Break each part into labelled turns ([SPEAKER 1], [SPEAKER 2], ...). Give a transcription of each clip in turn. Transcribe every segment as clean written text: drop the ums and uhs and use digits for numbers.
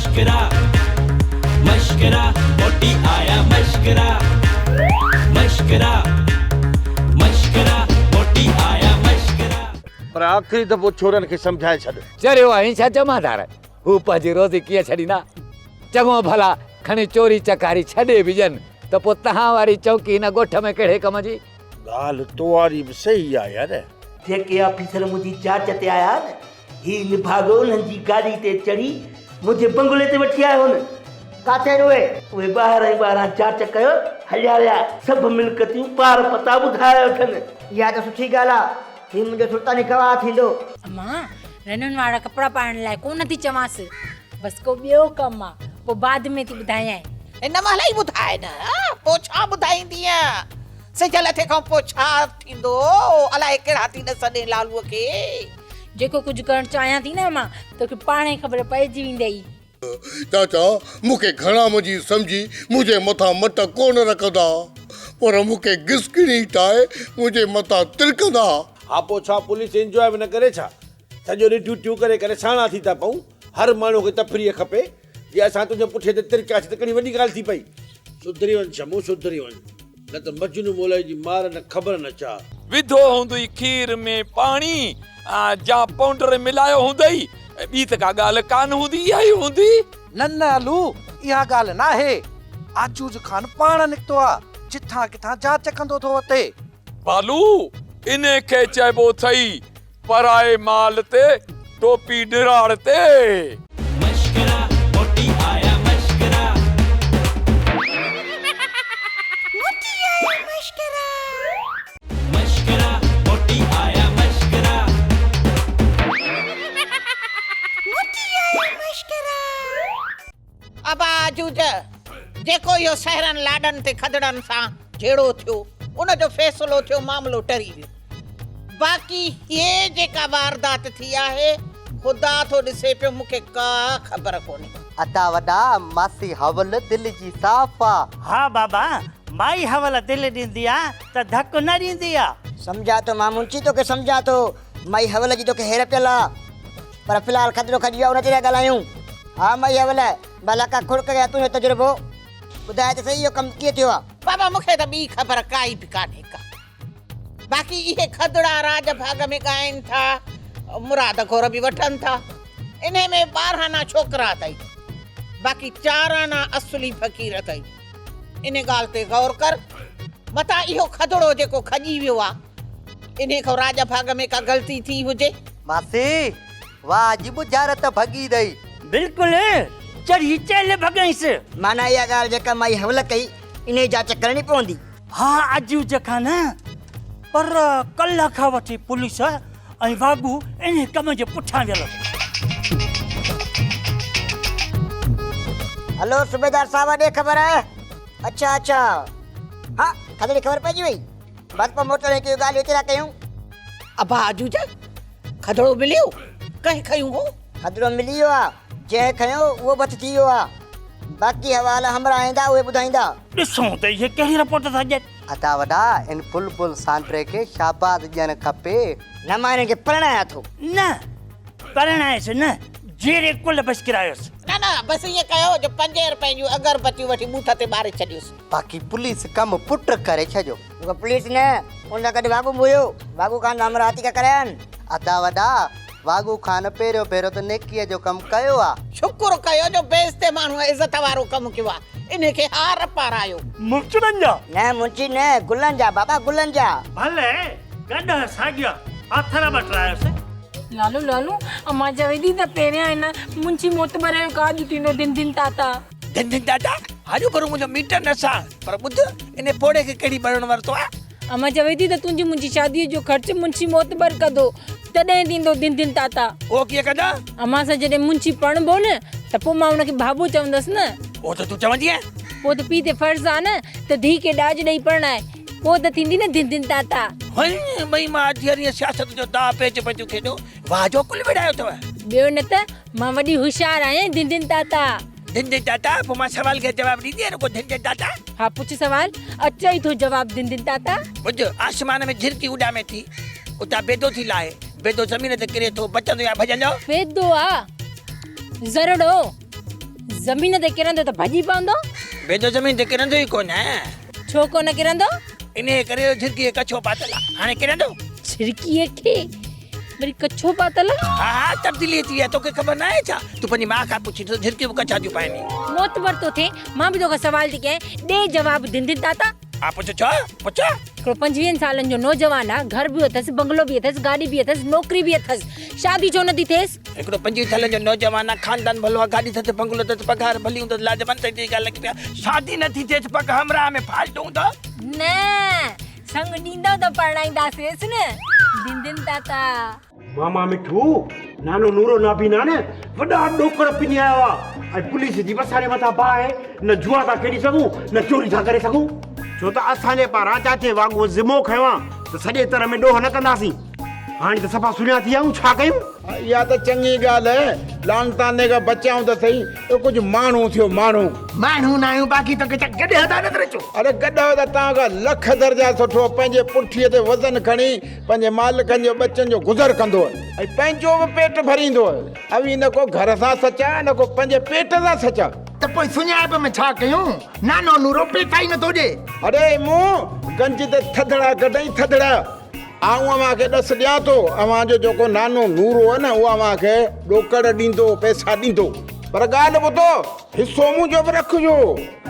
[SPEAKER 1] मशकरा मशकरा मोटी आया मशकरा मशकरा मशकरा मोटी आया मशकरा।
[SPEAKER 2] पर आखिरी दफ़ो छोरनि खे सम्झाए छॾ।
[SPEAKER 3] चरियो आहे छा जमादार हू पंहिंजी रोज़ी कीअं छॾींदा। चङो भला खणी चोरी चकारी छॾे बि ॾियनि त पोइ तव्हां वारी चौकी हिन ॻोठ में कहिड़े कम जी।
[SPEAKER 2] ॻाल्हि तो वारी बि सही आहे यार।
[SPEAKER 4] जेके ऑफिसर मुंहिंजी जांच ते आया न ही निभागो उन्हनि जी गाॾी ते चढ़ी मुंहिंजे बंगले ते वठी आयो न। काथे उहे ॿाहिरां ई ॿाहिरां जांच कयो हलिया विया सभु मिल्कतियूं पार पता ॿुधाए वठनि। इहा त सुठी ॻाल्हि आहे ही मुंहिंजो सुल्तानी गवाह थींदो।
[SPEAKER 5] अम्मा रननि वारा कपिड़ा पाइण लाइ कोन थी चवांसि बसि को ॿियो कमु आहे पोइ बाद में थी ॿुधायां।
[SPEAKER 6] इन महिल ई ॿुधाए न पोइ छा ॿुधाईंदीअ सिजल थे खां पोइ छा थींदो अलाए कहिड़ा थी न सॾे लालूअ खे।
[SPEAKER 5] जेको कुझु करणु चाहियां थी न मां तोखे पाणे ख़बर पइजी वेंदई।
[SPEAKER 7] चाचा मूंखे घणा मुंहिंजी सम्झी मुंहिंजे मथां मट कोन रखंदा पर मूंखे गिसकिणी ठाहे मुंहिंजे मथां तिरकंदा।
[SPEAKER 2] हा पोइ छा पुलिस इंजॉय बि न करे छा। सॼो ॾींहुं ड्यूटियूं करे करे साणा थी था पऊं। हर माण्हू खे तफ़रीह खपे। जे असां तुंहिंजे पुठिए ते तिरकियासीं त कहिड़ी वॾी ॻाल्हि थी पई। सुधरी वञ शमू सुधरी वञ न त मजनू मोलाई जी मार न ख़बर न छा।
[SPEAKER 8] विधो हूंदई खीर में पाणी जा पाउडर मिलायो हूंदई ॿी त का ॻाल्हि कान हूंदी इहा ई हूंदी।
[SPEAKER 9] न न अलू इहा ॻाल्हि न आहे। आजूज खान पाण निकितो आहे जिथां किथां जांच कंदो थो अचे।
[SPEAKER 8] बालू इन खे चइबो अथई पराए माल ते टोपी ॾिराड़ ते।
[SPEAKER 1] मशकरा मोटी आया मशकरा मशकरा मोटी आया मशकरा
[SPEAKER 6] अब आजूज जेको इहो शहरनि लाॾनि ते खदड़नि सां जहिड़ो थियो उन जो फ़ैसिलो थियो मामिलो टरी वियो। बाक़ी ये जेका वारदात थी आहे ख़ुदा थो ॾिसे पियो मूंखे का ख़बर कोन्हे।
[SPEAKER 10] अता वॾा मासी हवल दिलि जी साफ़ आहे।
[SPEAKER 4] हा बाबा माई हवल दिलि ॾींदी आहे त धक न ॾींदी आहे। सम्झा थो मां मुंची तोखे सम्झा थो माई हवल जी तोखे हेर पियल आहे पर फ़िलहाल खतरो खजी वियो उन ते ॻाल्हायूं। हा माई हवल भला का खुड़क गया तुंहिंजो तजुर्बो ॿुधाए त सही इहो कमु कीअं थियो आहे।
[SPEAKER 6] बाबा मूंखे त ॿी ख़बर काई बि कान्हे का। बाक़ी इहे खदड़ा राज भाग में ॻाइनि था मुराद घोर बि वठनि था। इन में 12 आना छोकिरा अथई बाक़ी 4 आना असली फ़क़ीर अथई। इन ॻाल्हि ते गौर कर मता इहो खदड़ो जेको खजी वियो आहे इन खां राज भाग में का ग़लती थी हुजे।
[SPEAKER 10] मासी वाजिब जारत भगी दई।
[SPEAKER 4] बिल्कुलु चढ़ी चल भॻईसि। माना इहा ॻाल्हि जेका माई हवल कई इन जी जांच करणी पवंदी। हा आजूज खां न पर कल्ह खां वठी पुलिस ऐं वागू इन कम जे पुठियां वियल। हलो सूबेदार साहब ॾे ख़बर आहे। अच्छा अच्छा हाँ खदड़ी ख़बर पइजी वई बस पर मोटर में कयूं ॻाल्हि हिते कयूं।
[SPEAKER 6] अबा आजूज खदड़ो मिलियो कंहिं खयूं हो।
[SPEAKER 4] खदड़ो मिली वियो आहे जंहिं खयो उहो बच थी वियो आहे। बाक़ी हवाला हमरा ईंदा उहे ॿुधाईंदा। ॾिसूं त इहे कहिड़ी रिपोर्ट था ॾियनि।
[SPEAKER 10] अता वॾा इन बुलबुल सांतरे खे शाबाद ॾियणु खपे।
[SPEAKER 4] न मां हिनखे परणाया थो। न परणायसि न जेरे कुल बस किरायोसि।
[SPEAKER 6] न न बसि ईअं कयो जो 5 रुपए जूं अगरबत्तियूं वठी मूंठ ते ॿारे छॾियोसि।
[SPEAKER 10] बाक़ी पुलिस कम पुट करे छॾियो।
[SPEAKER 4] उहा पुलिस न उन गॾु वागू हुयो वागू खान हमरा हथी करायनि।
[SPEAKER 10] अता वॾा वागू खान पहिरियों पहिरियों त नेकीअ जो कमु कयो आहे।
[SPEAKER 6] शुक्र कयो जो बेइज़्ती माण्हू इज़त वारो कमु कयो आहे इन खे हार पारायो।
[SPEAKER 4] मुंचड़नि जा न मुंची न गुलनि जा बाबा गुलनि जा। भले गॾ साॻिया अथर बटरायोसि।
[SPEAKER 5] लालू लालू अम्मा चवेदी त पहिरियां हिन मुंची मोतबर जो काज थींदो दिन दिन ताता।
[SPEAKER 9] दिन दिन दादा हाजो पर मुंहिंजो मीटर न सा पर ॿुध इन पोड़े खे कहिड़ी भरण वरतो आहे।
[SPEAKER 5] अम्मा चवेदी त तुंहिंजी मुंहिंजी शादीअ जो ख़र्च मुंची मोतबर कंदो तॾहिं थींदो दिन दिन ताता।
[SPEAKER 9] ओ कीअं कंदा।
[SPEAKER 5] अम्मा सां जॾहिं मुंची पढ़बो न त पोइ मां हुनखे बाबू चवंदसि न।
[SPEAKER 9] ओ त तूं चवंदी आहे
[SPEAKER 5] पोइ त पीउ ते फर्ज़ आहे न त धीउ खे ॾाज ॾेई पढ़ाए पोइ त थींदी न दिन दिन ताता।
[SPEAKER 9] वञ भई मां अधीअ सियासत जो दा पेच पेचू खेॾो वाह जो कुल विड़ायो अथव।
[SPEAKER 5] ॿियो न त मां वॾी होशियार आहियां दिन दिन ताता।
[SPEAKER 9] दिन दिन ताता पोइ मां सवाल खे जवाब ॾींदी आहियां रुगो दिन दिन ताता।
[SPEAKER 5] हाँ पुछ सवाल अचे ई थो जवाब दिन दिन ताता।
[SPEAKER 9] ॿुध आसमान में झिरकी उॾामे थी उतां बेदो थी लाहे बेदो ज़मीन ते किरे थो बचंदो या भॼंदो।
[SPEAKER 5] बेदो आहे ज़रड़ो ज़मीन ते किरंदो त भॼी पवंदो।
[SPEAKER 4] बेदो ज़मीन ते किरंदो ई कोन
[SPEAKER 5] छो कोन किरंदो?
[SPEAKER 4] इन करे झिरकी कछो पातल हाणे किरंदो।
[SPEAKER 5] झिरकीअ खे वरी कछो पातल?
[SPEAKER 4] हा तब्दीली थी आहे तोखे ख़बर न आहे छा? तूं पंहिंजी माउ खां पुछी त झिरकी कछा थियूं पाइनि।
[SPEAKER 5] मोतबर तो थे मां भी तोखे सवाल थी कयां, ॾे जवाब दिन ताता।
[SPEAKER 4] हा पुछ छा पुछ।
[SPEAKER 5] हिकिड़ो 25 सालनि जो नौजवान आहे, घर बि अथसि, बंगलो बि अथसि, गाॾी बि अथसि, नौकरी बि अथसि, शादी छो नथी थिएसि?
[SPEAKER 4] हिकिड़ो 25 सालनि जो नौजवान आहे, खानदान भलो आहे, गाॾी अथसि, बंगलो अथसि, पघार भली हूंदसि, लाजवान जी ॻाल्हि लॻी पिया। शादी नथी थिएसि पक हमरा में फाल्टू हूंदो
[SPEAKER 5] न संग ॾींदो त परणाईंदासींसि न दिन ताता।
[SPEAKER 2] मामा मिठू नानो नूरो नाबीना ने वॾा ॾोकड़ पिनी आयो आहे ऐं पुलिस जी वसारे मथां बाहि न जुआ था खेॾी सघूं न चोरी था करे सघूं, छो त असांजे पारां चाचे वांगुरु ज़िमो खयो आहे त सॼे तरह में ॾोह न कंदासीं। हाणे त सफ़ा सुञा थी आहियूं, छा कयूं? इहा त चङी ॻाल्हि आहे, लानताने खां बचाऊं त सही, तो कुझु माण्हू थियो माण्हू
[SPEAKER 4] न आहियूं बाक़ी त गॾ हदा न अचो।
[SPEAKER 2] अरे गॾ त तव्हां खां लख दर्जा सुठो पंहिंजे पुठीअ ते वज़न खणी पंहिंजे मालिकनि जो बचनि जो गुज़र कंदो ऐं पंहिंजो बि पेट भरींदो। अवी न को घर सां सचा न को पंहिंजे पेट सां सचा,
[SPEAKER 4] त पोइ सुञाइप में छा कयूं? नानो नूरो पेटा ई नथो ॾे।
[SPEAKER 2] अरे मूं गंज ते थधड़ा कढई थधड़ा आऊं अव्हांखे ॾस ॾियां थो, अव्हांजो जेको नानो नूरो आहे न उहो अव्हांखे ॾोकड़ ॾींदो, पैसा ॾींदो, पर ॻाल्हि ॿुधो, हिसो मुंहिंजो बि रखिजो।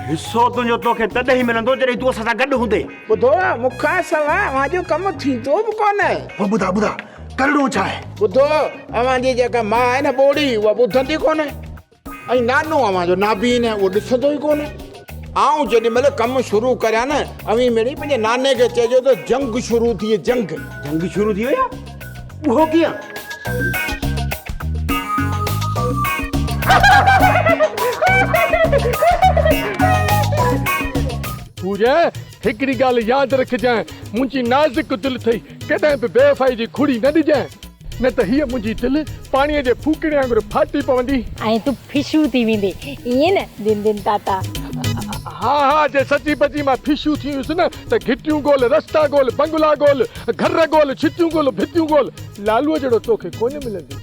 [SPEAKER 2] हिसो तुंहिंजो तोखे तॾहिं मिलंदो जॾहिं तूं असां सां गॾु हूंदे। ॿुधो मूंखां सवाइ अव्हांजो कमु थींदो बि कोन्हे।
[SPEAKER 4] ॿुधा करिणो छा आहे?
[SPEAKER 2] ॿुधो अव्हांजी जेका माउ आहे न ॿोड़ी उहा ॿुधंदी कोन्हे ऐं नानो अव्हांजो नाबीन आहे उहो ॾिसंदो ई कोन्हे। आऊं जेॾी महिल कमु शुरू करियां न अवी मेरी पंहिंजे नाने खे चइजो त जंग शुरू थी, जंग शुरू थी वई आहे। उहो कीअं?
[SPEAKER 11] पूजा हिकिड़ी ॻाल्हि यादि रखजांइ, मुंहिंजी नाज़ुक दिलि अथई, कॾहिं बि बेवफ़ाई जी खुड़ी न ॾिजांइ, न त हीअ मुंहिंजी दिलि पाणीअ जे फूकड़े वांगुरु फाटी पवंदी
[SPEAKER 5] ऐं तूं फिशू थी वेंदे, ईअं न दिन ताता।
[SPEAKER 11] हा जे सची बची मां फिशू थी वियुसि न त घिटियूं गोल, रस्ता गोल, बंगला गोल, घर गोल, छितियूं गोल, भितियूं गोल, लालूअ जहिड़ो तोखे कोन मिलंदी।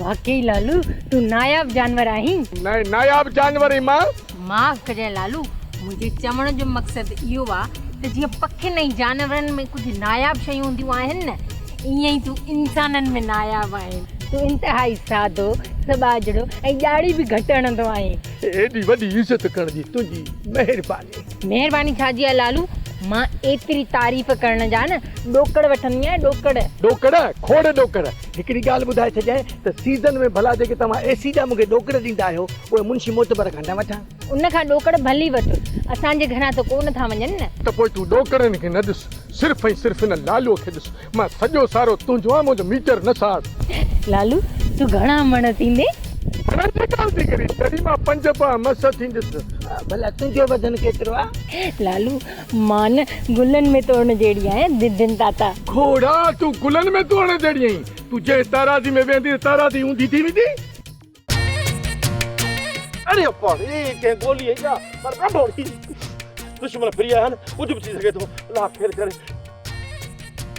[SPEAKER 5] वाकई लालू तूं नायाब जानवर आहीं।
[SPEAKER 11] नायाब जानवर ई
[SPEAKER 5] माफ़ कजांइ लालू, मुंहिंजे चवण जो मक़सदु इहो आहे त जीअं पखियुनि ऐं जानवरनि में कुझु नायाब शयूं हूंदियूं आहिनि न, ईअं ई तूं इंसाननि में नायाब आहीं। तूं इंतिहाई सादो, सबाजड़ो ऐं ॼाड़ी बि घटि हणंदो आहीं।
[SPEAKER 11] एॾी वॾी इज़त करण जी तुंहिंजी
[SPEAKER 5] महिरबानी छाजी आहे लालू? मां एतिरी तारीफ़ करण जा न ॾोकड़ वठंदी आहियां, ॾोकड़
[SPEAKER 11] खोड़ ॾोकड़। हिकिड़ी ॻाल्हि ॿुधाए छॾिजांइ त सीज़न में भला जेके तव्हां एसी जा मूंखे ॾोकड़ ॾींदा आहियो उहे मुंशी मोतबर खां न वठां।
[SPEAKER 5] उन खां ॾोकड़ भली वठ, असांजे घरां त कोन था वञनि न।
[SPEAKER 11] त पोइ तूं ॾोकड़नि खे न ॾिस, सिर्फ़ु ऐं सिर्फ़ु हिन लालूअ खे ॾिस। मां सॼो सारो तुंहिंजो आहे, मुंहिंजो मीटर न साड़।
[SPEAKER 5] लालू तूं घणा मण थींदे?
[SPEAKER 11] तॾहिं मां 5 पा मस थींदुसि।
[SPEAKER 4] भला तुंहिंजो वज़न केतिरो आहे?
[SPEAKER 5] लालू मां न गुलनि में तोड़न जहिड़ी आहियां दिन ताता।
[SPEAKER 11] खोड़ा तूं गुलनि में तोड़न जहिड़ी आहीं, तूं जंहिं ताराज़ी में वेंदी ताराज़ी ऊंधी थी वेंदी।
[SPEAKER 2] अरे कंहिं गोली है छा? पर कढो दुश्मन फ्री आया न, कुझु बि थी सघे थो, अलाह ख़ैर करे।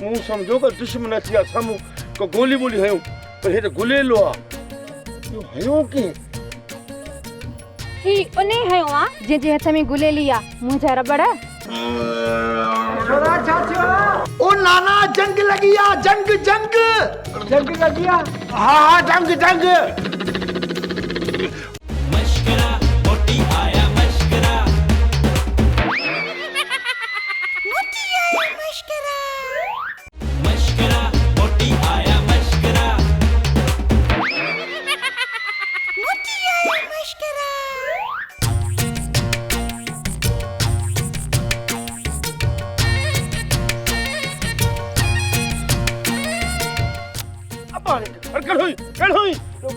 [SPEAKER 2] मूं सम्झो कि दुश्मन अची विया साम्हूं को गोली ॿोली हयूं, पर हेॾो गुलेलो आहे, इहो हयो कीअं?
[SPEAKER 12] ही उन हयो आहे जंहिंजे हथ में गुलेली आहे, मुंहिंजा रबड़।
[SPEAKER 4] ओ नाना जंग लगी आ, जंग लगी आ। हाँ जंग।
[SPEAKER 1] मशकरा मोटी आया मशकरा, मशकरा मोटी आया मशकरा,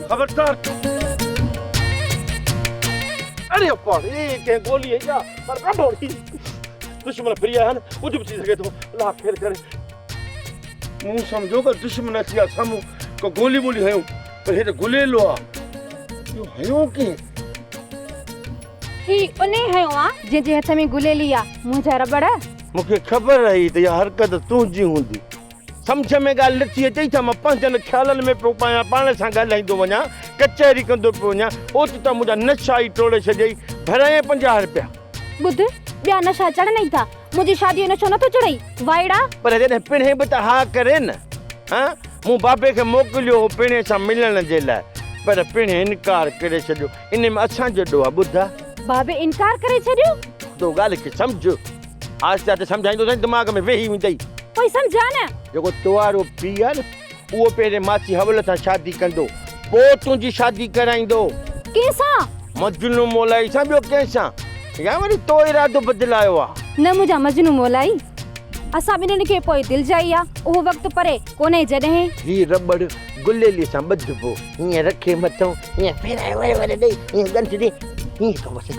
[SPEAKER 2] खबरदार। अरे कंहिं गोली है छा? पर कढो दुश्मन फ्री आया न, कुझु बि थी सघे थो, अलाह ख़ैर करे। मूं सम्झो कि दुश्मन अची विया साम्हूं को गोली ॿोली हयूं, पर हेॾो गुलेलो आहे, इहो हयो कीअं?
[SPEAKER 12] ही उन हयो आहे जंहिंजे हथ में गुलेली आहे, मुंहिंजा रबड़।
[SPEAKER 2] मूंखे ख़बर रही त इहा हरकत तुंहिंजी हूंदी, सम्झ में ॻाल्हि नथी अचे त मां पंहिंजनि ख़्यालनि में पियो पायां, पाण सां ॻाल्हाईंदो वञा कचहरी कंदो पियो वञा ओति त मुंहिंजा नशा ई टोड़े छॾियई भराए 50 रुपया।
[SPEAKER 12] ॿुध ॿिया नशा चढ़नि ई था, मुंहिंजी शादीअ जो नशो नथो चढ़ई वाइड़ा।
[SPEAKER 2] पर जॾहिं पिणे बि त हा करे न। हाँ मूं बाबे खे मोकिलियो हो पिणे सां मिलण जे लाइ, पर पिणे इनकार करे छॾियो। इन में असांजो ॾोह आहे। ॿुधा
[SPEAKER 12] बाबे इनकार करे छॾियो?
[SPEAKER 2] तो ॻाल्हि खे सम्झ, आस्ते आस्ते सम्झाईंदो अथई, दिमाग़ में वेही वेंदई।
[SPEAKER 12] कोई सम्झा न।
[SPEAKER 2] जेको तुवारो पीउ आहे न उहो पहिरें मासी हवल सां शादी कंदो, पोइ तुंहिंजी शादी कराईंदो।
[SPEAKER 12] कंहिंसां?
[SPEAKER 2] मजनू मोलाई सां, ॿियो कंहिंसां? या वरी तो इरादो बदिलायो आहे?
[SPEAKER 12] न मुंहिंजा मजनू मोलाई, असां ॿिन्हिनि खे पोइ दिलि जाई आहे, उहो वक़्तु परे कोन्हे जॾहिं
[SPEAKER 2] ही रबड़ गुलेली सां ॿधबो, हीअं रखे मथां हीअं फेराए वरे वरे ॾेई हीअं गंठ ॾे हीअं थो बसि।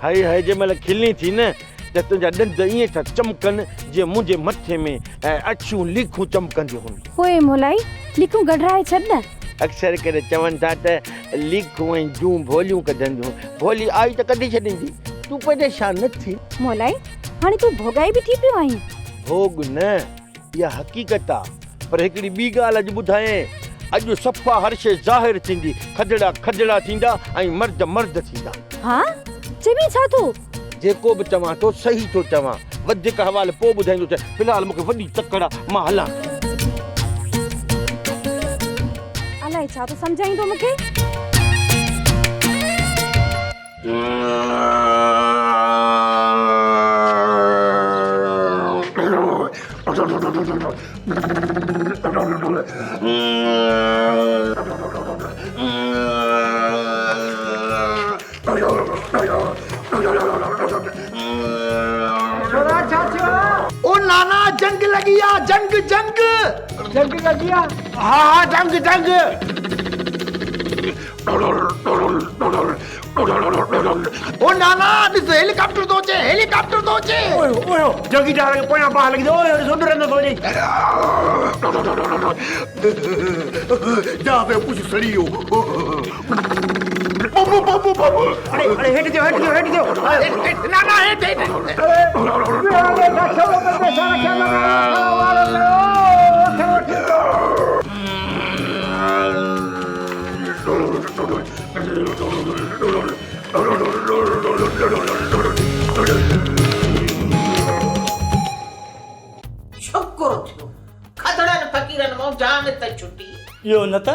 [SPEAKER 2] हाय हाय जंहिंमहिल खिलनी थी न त तुंहिंजा ॾंद ईअं था चमकनि जीअं मुंहिंजे मथे में अछियूं लीखूं चमकंदियूं हुन।
[SPEAKER 12] पोइ मोलाई लीखूं गढ़ाए छॾ न।
[SPEAKER 2] अक्सर करे चवनि था त लीखूं ऐं जूं भोलियूं कढंदियूं, भोली आई त कढी छॾींदी, तूं परेशान न थी।
[SPEAKER 12] मोलाई हाणे तूं भोगाई बि थी पियो आहीं।
[SPEAKER 2] भोग न, इहा हक़ीक़त आहे। पर हिकिड़ी ॿी ॻाल्हि अॼु ॿुधायां, अॼु सफ़ा हर शइ ज़ाहिर थींदी, खजड़ा खजड़ा थींदा ऐं मर्द मर्द थींदा।
[SPEAKER 12] हाँ चवी छा तूं?
[SPEAKER 2] जेको बि चवां थो सही थो चवां, वधीक हवाले पोइ ॿुधाईंदो। फ़िलहाल मूंखे वॾी तकड़ आहे, मां हलां।
[SPEAKER 12] अलाए छा तो सम्झाईंदो मूंखे?
[SPEAKER 4] ओ नाना जंग लगी आ, जंग जंग जंग लगी आ। हाँ हाँ जंग जंग। ओ नाना ॾिस हेलीकॉप्टर तो अचे, हेलीकॉप्टर तो अचे। ओए ओए जंगी जा के पोया बाहर लगी। ओए सुंदर न थोड़ी जा बे कुछ सड़ियो। बाबू बाबू बाबू अरे अरे हेट जाओ हेट जाओ हेट जाओ। नाना हेट हेट अरे चलो पे सारा खेल
[SPEAKER 6] शुक्र थियो खदड़न फकीरन मो जान त छुटी।
[SPEAKER 13] इहो न त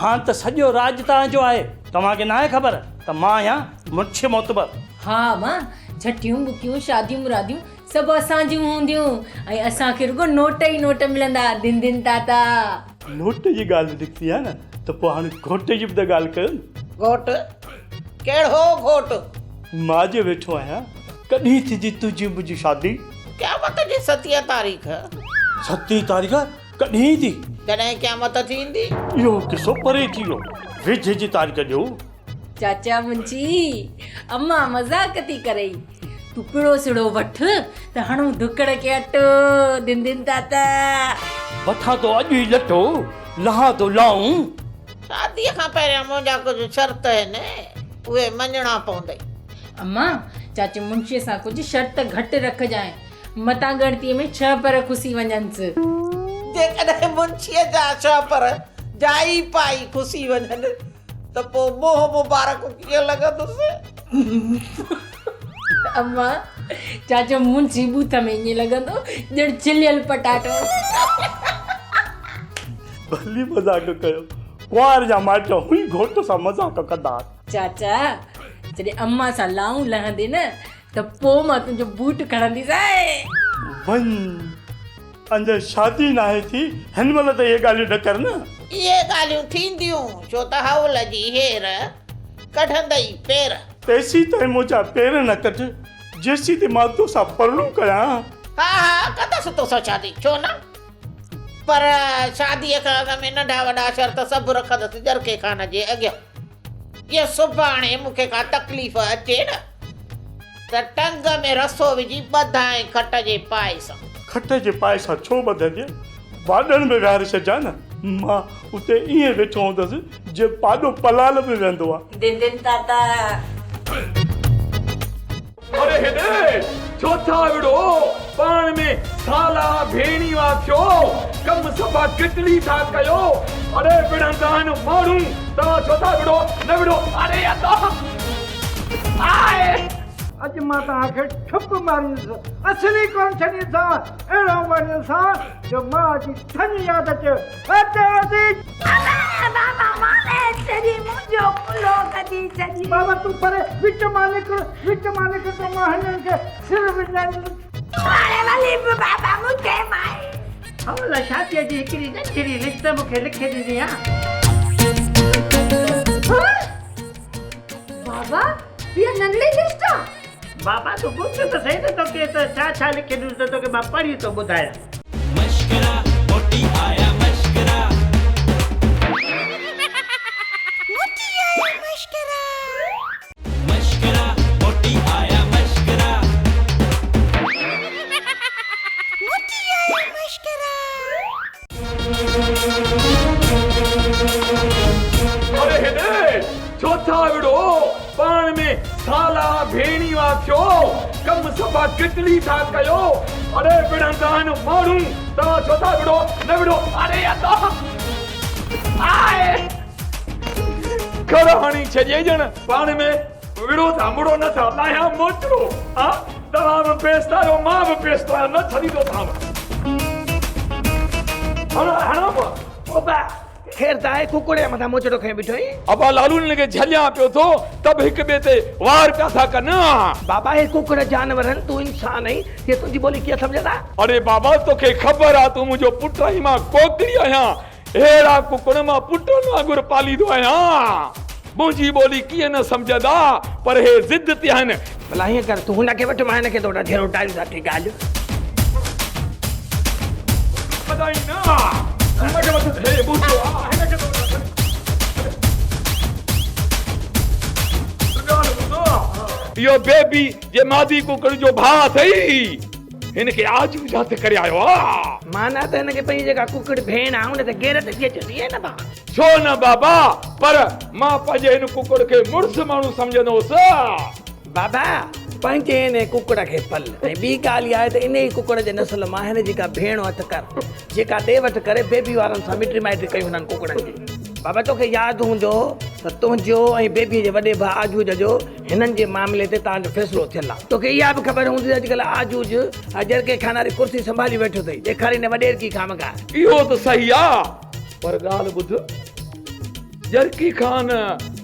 [SPEAKER 13] हां त सॼो राज तव्हांजो आहे, तव्हांखे न आहे ख़बर त मां आहियां मुंशी मोतबर।
[SPEAKER 5] हाँ मां छटियूं बुकियूं शादियूं मुरादियूं सभु असांजियूं हूंदियूं ऐं असांखे रुगो नोट ई नोट मिलंदा दिन दिन ताता।
[SPEAKER 13] नोट जी ॻाल्हि निकिती आहे न त पोइ हाणे घोट जी बि त ॻाल्हि कयो।
[SPEAKER 6] घोट कहिड़ो घोट?
[SPEAKER 13] मां जे वेठो आहियां, कॾहिं थींदी तुंहिंजी मुंहिंजी शादी?
[SPEAKER 6] क़यामत जी 7 तारीख़।
[SPEAKER 13] 7 तारीख़ कॾहिं थी?
[SPEAKER 6] जॾहिं क़यामत थींदी।
[SPEAKER 13] इहो किसो परे थी वियो, वेझे जी तारीख़ ॾियो।
[SPEAKER 5] चाचा मुंची अम्मा मज़ाक थी करे, तू पिड़ो सिड़ो वठ त हणूं धुकड़ के अटो दिन दिन ताता।
[SPEAKER 13] वठां तो अॼु ई लटो, लहां तो लाऊं।
[SPEAKER 6] शादीअ खां पहिरियां मुंहिंजा कुझु शर्त आहिनि, उहे मञणा पवंदई।
[SPEAKER 5] अम्मा चाचे मुंशीअ सां कुझु शर्त घटि रखजांइ, मतां गणतीअ में 6 पर खुसी वञनिसि।
[SPEAKER 6] जेकॾहिं मुंशीअ जा 6 पर जाई पाई खुसी वञनि त पोइ मोह मुबारक कीअं लॻंदुसि?
[SPEAKER 5] अम्मा चाचो मुंशी बूथ में ईअं लॻंदो ॼण छिलियल पटाटो।
[SPEAKER 13] भली मज़ाक कयो, कुंवार जा माइट हुई घोट सां मज़ाक कंदा।
[SPEAKER 5] चाचा जॾहिं अम्मा सां लाऊं लहंदे न त पोइ मां तुंहिंजो बूट खणंदीसांइ।
[SPEAKER 13] वञ अंदर शादी न आहे थी, हिन महिल त इहे ॻाल्हियूं न कर न।
[SPEAKER 6] इहे ॻाल्हियूं थींदियूं छो त हवल जी हेर कढंदई पेर।
[SPEAKER 13] तेसी ताईं मुंहिंजा पेर न कढ, जेसी ते मां तोसां परणो कयां।
[SPEAKER 6] हा हा कंदसि तोसां शादी, छो न? पर शादीअ खां अॻ में नंढा वॾा शर्त सभु रखंदसि जरके खान जे अॻियां। ये सुभाणे मूंखे का तकलीफ़ अचे न त टंग में रसो विझी ॿधाए खट जे पाए सां।
[SPEAKER 13] खट जे पाए सां छो ॿधंदे? वाॾण में विहारे छॾिजां न, मां उते ईअं वेठो हूंदसि जे पाॾो पलाल में वेंदो आहे।
[SPEAKER 5] दिन दिन ताता।
[SPEAKER 11] अरे हेॾे
[SPEAKER 8] छो था विड़ो पाण में साला भेणी वा थियो कम सफा किटली था कयो अरे विड़ंदान माण्हू तव्हां छो था विड़ो न विड़ो अरे अदा आए
[SPEAKER 11] अॼु मां तव्हांखे ठुप मारींदुसि असली कोन छॾींदा अहिड़ो वणींदा जो मां जी थञ यादि अचे बाबा तूं परे विच मां निकिर त मां हिननि खे सिर विझाईंदुसि
[SPEAKER 4] बाबा मूंखे माए शादीअ जी हिकिड़ी नंढड़ी लिस्ट मूंखे लिखे ॾिनी आहे
[SPEAKER 12] बाबा ये नंढड़ी लिस्ट
[SPEAKER 4] बाबा तूं ॿुध त सही त तोखे त छा लिखे ॾिनो त तोखे मां पढ़ी थो ॿुधायां
[SPEAKER 1] मशकरा मोटी आया मशकरा मशकरा मोटी आया मशकरा
[SPEAKER 8] अरे हेॾे छो था विड़ो पाण में साला भेणी वा थियो कम सफा किटली था कयो अरे विड़ंदान माण्हू तव्हां छो था विड़ो न विड़ो अरे अदा आए खड़ाणी छजे ॼण पाण में विड़ो था मुड़ो न था लाया मोटरो हा तव्हां बि पेस्तायो मां बि पेस्तायो न छॾींदो था हणो
[SPEAKER 4] बाबा ख़ैर त आहे कुकड़े मथां मोचड़ो खई बीठो ही
[SPEAKER 8] अबा लालून लगे झलिया पियो थो तब हिक ॿिए ते वार पिया था कनि
[SPEAKER 4] बाबा हे कुकड़ जानवर आहिनि तूं इंसान आहीं ये तुंहिंजी ॿोली कीअं सम्झंदा
[SPEAKER 8] अरे बाबा तोखे ख़बर आहे तूं मुंहिंजो पुटु आहीं मां कोकड़ी आहियां अहिड़ा कुकड़ मां पुटनि वांगुरु पालींदो आहियां मुंहिंजी ॿोली कीअं न सम्झंदा पर हे ज़िद ते आहिनि
[SPEAKER 4] भला हीअं कर तूं हुनखे वठि मां हिनखे थोरा धेरो टाइम सां ठीकु ॻाल्हि
[SPEAKER 8] बधाई न हिनखे वठि हे ॿुधो हिनखे इहो बेबी जे मादी कुकड़ जो भाउ अथई हिनखे आजू जात करे आयो आहे
[SPEAKER 4] माना त हिनखे पंहिंजी जेका कुकड़ भेण आहे हुन ते गैरत थी अचे थी न भाउ
[SPEAKER 8] छो न बाबा पर मां पंहिंजे हिन कुकड़ खे मुड़ुस माण्हू सम्झंदो हुउसि
[SPEAKER 4] बाबा पंहिंजे हिन कुकड़ खे पल ऐं ॿी ॻाल्हि आहे त इन ई कुकड़ जे नस्ल मां हिन जेका भेण हथु कर जेका ॾे वठि करे बेबी वारनि सां मिटी माइटी कयूं हुननि कुकड़नि खे बाबा तोखे यादि हूंदो त तुंहिंजो ऐं बेबीअ जे वॾे भाउ आजूज जो हिननि जे मामले ते तव्हांजो फ़ैसिलो थियल आहे तोखे इहा बि ख़बर हूंदी अॼुकल्ह आजूज जरके खान वारी कुर्सी संभाली वेठो अथई ॾेखारी न वॾेर की खामगा
[SPEAKER 8] इहो त सही आहे पर ॻाल्हि ॿुध जरकी खान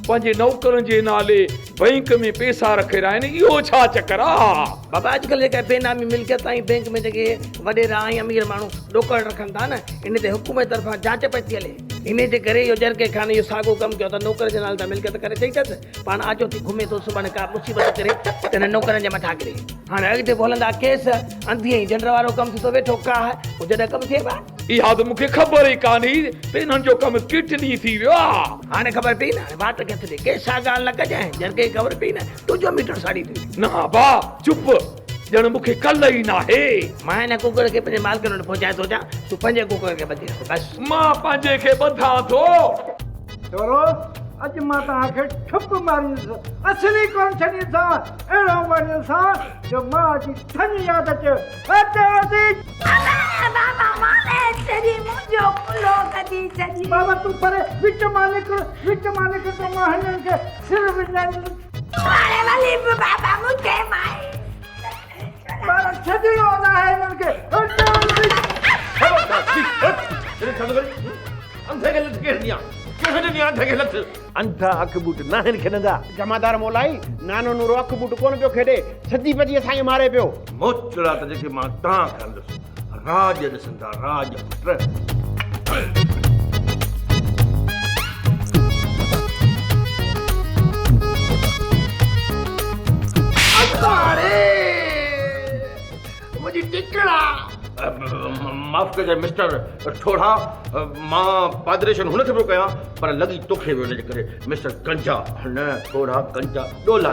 [SPEAKER 8] पंहिंजे नौकरनि जे नाले बैंक में पैसा रखे रहिया आहिनि इहो छा चकर आहे
[SPEAKER 4] बाबा अॼुकल्ह जेका बेनामी मिल्कियत आई बैंक में जेके वॾेरा ऐं अमीर माण्हू रोकड़ रखनि था न इन ते हुकूमत तरफ़ां जांच पई थी हले इन जे करे इहो जरके खान इहो साॻियो कमु कयो त नौकर जे नाले त मिल्कियत करे चई अथसि पाण आजो थी घुमे थो सुभाणे का मुसीबत करे त हिन नौकरनि जे मथां किरे हाणे अॻिते बि हलंदा केस अंधी ऐं झंड वारो कमु थी थो वेठो का आहे पोइ जॾहिं कमु थिए पिया
[SPEAKER 8] इहा त मूंखे ख़बर ई कान्हे त इन्हनि जो कमु किटनी थी वियो आहे
[SPEAKER 4] हाणे ख़बर पई न बात खे थी के छा ॻाल्हि न कजांइ जरके ख़बर पई न तुंहिंजो मीटर साड़ी थी
[SPEAKER 8] न बा चुप ॼण मूंखे कल्ह ई नाहे
[SPEAKER 4] मां हिन कुकड़ खे पंहिंजे मालिक वटि पहुचाए थो अचां तूं पंहिंजे कुकड़ खे ॿधी रख बसि
[SPEAKER 8] मां पंहिंजे खे ॿधां थो
[SPEAKER 11] छोरो अॼु मां तव्हांखे ठुप मारींदुसि असली कोन छॾींदा अहिड़ो वणींदा जो मां जी थञ यादि अचे बाबा तूं परे विच मां निकिर त मां हिननि खे सिर विझाईंदुसि छॾिणो न आहे हिननि खे
[SPEAKER 2] अंधा अख बूट न आहिनि खेॾंदा जमादार मोलाई नानो नूरो अख बूट कोन पियो खेॾे सदी बदी असांखे मारे पियो मोचड़ा त जेके मां तव्हां कंदुसि राज ॾिसंदा राज पुट मुंहिंजी टिकड़ा माफ़ कजांइ मिस्टर ठोड़ा मां पादरेशन हुनखे पियो कयां पर लॻी तोखे बि हुनजे करे मिस्टर कंजा न ठोड़ा कंजा ॾोला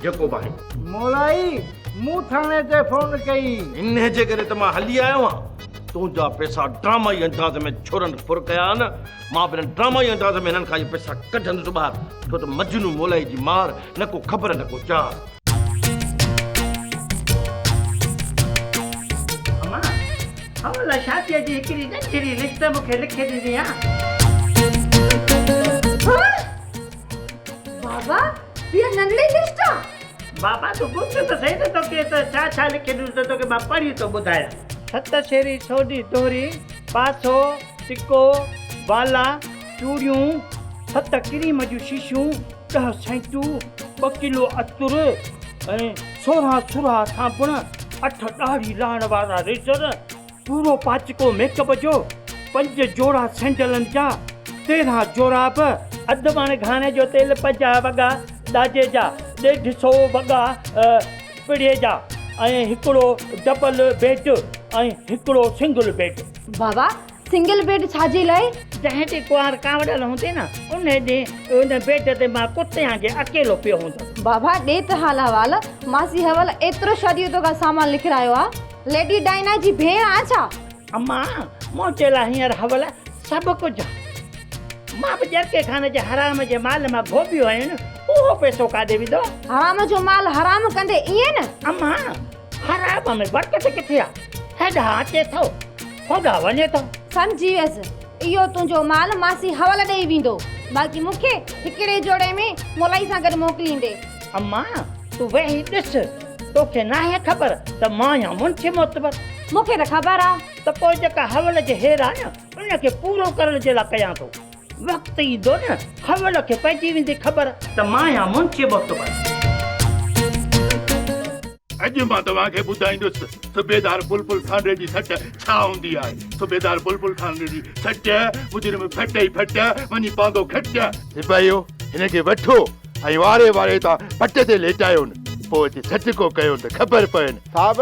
[SPEAKER 2] जेको बि आहे
[SPEAKER 11] मोलाई मूं थाणे ते फोन कई
[SPEAKER 2] इन जे करे त मां हली आयो आहियां तुंहिंजा पैसा ड्रामाई अंदाज़ में छोरनि फुर कया न मां बि ड्रामाई अंदाज़ में हिननि खां इहे पैसा कढंदुसि ॿाहिरि छो त मजनू मोलाई जी मार न को ख़बर न को चार
[SPEAKER 4] हवला शादीअ जी हिकिड़ी नंढड़ी लिस्ट मूंखे लिखी ॾिनी आहे।
[SPEAKER 12] बाबा ये नंढड़ी लिस्ट आ?
[SPEAKER 4] बाबा तूं ॿुध त सही न तोखे त छा छा लिखी ॾिनो त तोखे मां पढ़ी थो ॿुधायां। 7 शेरी सोडी दोरी, पासो, टिको, वाला, चूड़ियूं, 7 क्रीम जूं शीशियूं, 10 सेंटूं, 2 किलो अतुर ऐं 16 सुरा साबुण, 8 ॾाढ़ी लाहिण वारा रेज़र, पूरो पाचको मेकअप जो, 5 जोड़ा सैंडलनि जा, 13 जोराब, अधु माणे घाणे जो तेल, 50 वॻा ॾाजे जा, 150 वॻा पिड़े जा ऐं हिकिड़ो डबल बेड ऐं हिकिड़ो सिंगल बेड।
[SPEAKER 12] बाबा सिंगल बेड छाजे लाइ?
[SPEAKER 4] जंहिं ॾींहुं कुंवार कावड़ियल हूंदे न उन ॾींहुं उन बेड ते मां कुत्तियां जे अकेलो पियो हूंदो।
[SPEAKER 12] बाबा ॾे त हाल हवाल, मासी हवल एतिरो शादियूं तो का सामान लिखरायो आ। लेडी डायना जी भेण आ छा?
[SPEAKER 4] अम्मा मोचे लाइ हींअर हवल सभु कुझु आहे। मां बि जरके खाने जे हराम जे माल मां गोबियो आहिनि, उहो पैसो काॾे विधो?
[SPEAKER 12] हराम जो माल हराम कंदे ईअं न?
[SPEAKER 4] अम्मा हराम में बरकत किथे आहे? हेॾां अचे थो होॾां वञे थो।
[SPEAKER 12] समझी वियसि, इहो तुंहिंजो माल मासी हवल ॾेई वेंदो, बाक़ी मूंखे हिकिड़े जोड़े में मोलाई सां गॾु मोकिलींदे।
[SPEAKER 4] अम्मा तूं वेही ॾिस, तोखे नाहे ख़बर त मां आहियां मुंशी मोतबर।
[SPEAKER 12] मूंखे त ख़बर आहे।
[SPEAKER 4] त पोइ जेका हवल जे हेर आहे न उनखे पूरो करण जे लाइ कयां थो। वक़्तु ईंदो न हवल खे पइजी वेंदी ख़बर त मां आहियां मुंशी मोतबर।
[SPEAKER 14] अॼु मां तव्हांखे ॿुधाईंदुसि सूबेदार बुलबुल सांडे जी सट छा हूंदी आहे। सूबेदार बुलबुल सांडे जी सट मुजरिम फट ई फट वञी पवंदो खट। सिपाहियो हिनखे वठो ऐं वारे वारे तां पट ते लेटायो न, पोइ हिते सट को कयो त ख़बर पए।
[SPEAKER 15] साहब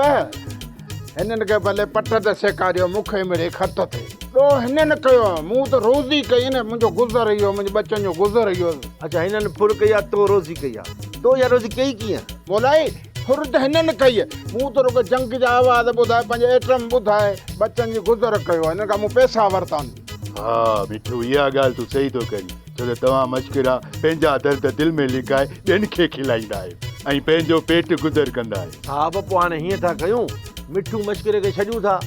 [SPEAKER 15] हिननि खे भले पट ते सेखारियो, मूंखे मिड़े खत ते ॾो हिननि कयो। मूं त रोज़ी कई न, मुंहिंजो गुज़र इहो, मुंहिंजे बचनि जो गुज़र इहो।
[SPEAKER 2] अच्छा हिननि फुर कई आहे, तो रोज़ी कई आहे, तो या रोज़ी कई कीअं?
[SPEAKER 15] बोलाई फुर त हिननि कई, मूं त रुगो जंग जा आवाज़ ॿुधाए, पंहिंजे एटम ॿुधाए, बचनि जो गुज़र कयो आहे, हिन खां मूं पैसा वरिता आहिनि।
[SPEAKER 14] हा मिठू, इहा ॻाल्हि तूं सही थो करी, छो त तव्हां मश्किरा पंहिंजा दर्द दिलि में लिकाए ॿियनि खे खिलाईंदा आहियो ऐं पंहिंजो पेट गुज़र कंदा आहियो।
[SPEAKER 2] हा पोइ हाणे हीअं था कयूं, मिठू मश्किरे खे छॾियूं था,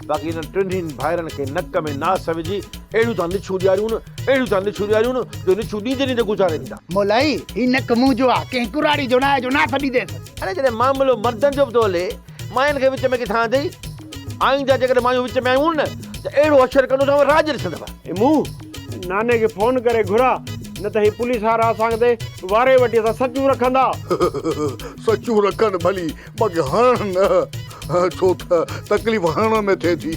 [SPEAKER 2] बाक़ी हिननि टिनि भाइरनि खे नक में नास विझी अहिड़ियूं था निछू ॾियारियूं न, अहिड़ियूं था निछू ॾियारियूं न जो निछू ॾींदे ॾींदे गुज़ारे ॾींदा।
[SPEAKER 16] मोलाई ही नक मुंह जो आहे, कंहिं कुराड़ी जो न आहे जो नास ॾींदेसि।
[SPEAKER 2] अरे जॾहिं मामिलो मर्दनि जो बि थो हले, मायुनि खे विच में किथां अथई? आईंदा जेकॾहिं मायूं विच में आयूं न त अहिड़ो अशर कंदो राज ॾिसंदव।
[SPEAKER 17] मूं नाने खे फोन करे घुरा, न त ही पुलिस वारा असांखे वारे वठी असां सचूं रखंदा।
[SPEAKER 7] सचूं रखनि भली, बाक़ी हणनि न, छो त तकलीफ़ हणण में थिए थी।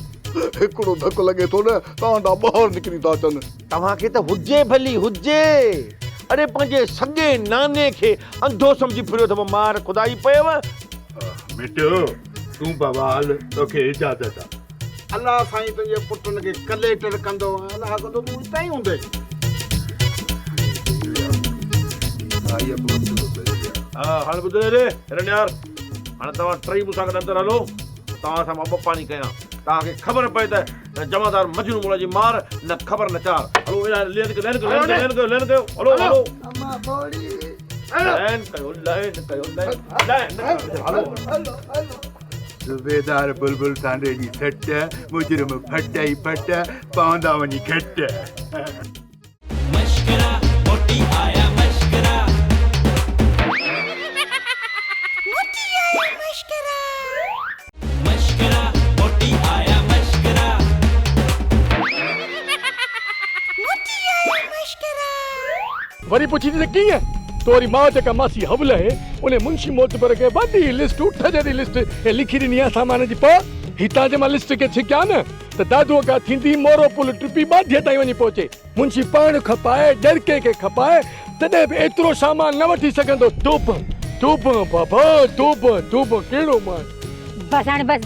[SPEAKER 7] हिकिड़ो धकु लॻे थो न तव्हां ॿाहिरि निकिरी था अचनि।
[SPEAKER 2] तव्हांखे त हुजे भली हुजे, अरे पंहिंजे सॻे नाने खे अंधो सम्झी फिरियो अथव, मार खुदाई पयव।
[SPEAKER 14] मिठू तूं बवाल, तोखे इजाज़त आहे।
[SPEAKER 15] अलाह साईं तुंहिंजे पुटनि खे कलेक्टर कंदो, अलाह कंदो तूं हितां ई हूंदे।
[SPEAKER 2] हा हाणे ॿुधो रे यार, हाणे तव्हां टई मूंसां गॾु अंदरि हलो, तव्हां सां मां ॿ पाणी कयां, तव्हांखे ख़बर पए त जमादार मजनू मोला जी मार न ख़बर न चार। हलो लेन कयो, हलो हलो
[SPEAKER 14] सूबेदार बुलबुल सांडे जी सट मुजरिम फट ई फट पवंदा वञी घट।
[SPEAKER 1] मश्किरा मोटी आया मश्किरा,
[SPEAKER 18] मोटी आया मश्किरा,
[SPEAKER 1] मश्किरा मोटी आया मश्किरा,
[SPEAKER 18] मोटी आया मश्किरा।
[SPEAKER 11] वरी पुछी त कीअं? तोरी मां जेका मासी हवल है उन मुंशी मोतबर खे वॾी लिस्ट उठ जहिड़ी लिस्ट लिखी ॾिनी आहे सामान जी। पोइ हितां जे मां लिस्ट खे छिकिया न त दादूअ खां थींदी मोरो पुल टुपी बाधीअ ताईं वञी पहुचे। मुंशी पाण खपाए, ॾरके खे खपाए, तॾहिं बि एतिरो सामान न वठी सघंदो। तूब तूब बाबा, तूब तूब कहिड़ो मां।
[SPEAKER 5] बस हाणे बस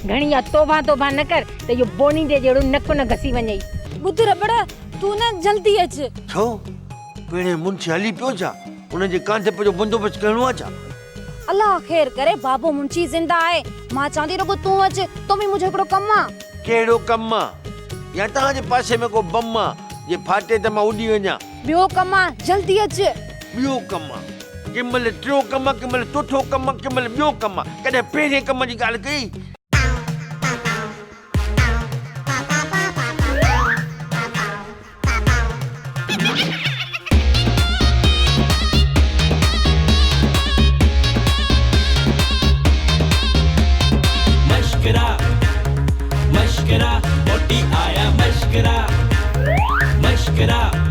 [SPEAKER 5] घणी तोबा तोबा न कर त इहो बोनी जे जहिड़ो नक न घसी वञे।
[SPEAKER 12] ॿुध रबड़, तूं न जल्दी अच।
[SPEAKER 2] छो पहिरें मुंशी हली पियो छा? उनजे कांधे पे जो बंदोबस्त करणो आहे छा?
[SPEAKER 12] अल्लाह ख़ैर करे, बाबू मुंशी जिंदा आहे। मां चवंदी रुगो तूं अच, तो बि मुंहिंजो हिकिड़ो कमु आहे।
[SPEAKER 2] कहिड़ो कमु आहे? या तव्हांजे पासे में को बम आहे जे फाटे त मां उॾी वञा?
[SPEAKER 12] ॿियो कमु आहे, जल्दी अच।
[SPEAKER 2] ॿियो कमु आहे? कंहिं महिल टियों कमु आहे, कंहिं महिल चोथों कमु आहे, कंहिं महिल ॿियो कमु आहे, कॾहिं पहिरें कम जी ॻाल्हि कई?
[SPEAKER 1] मशकरा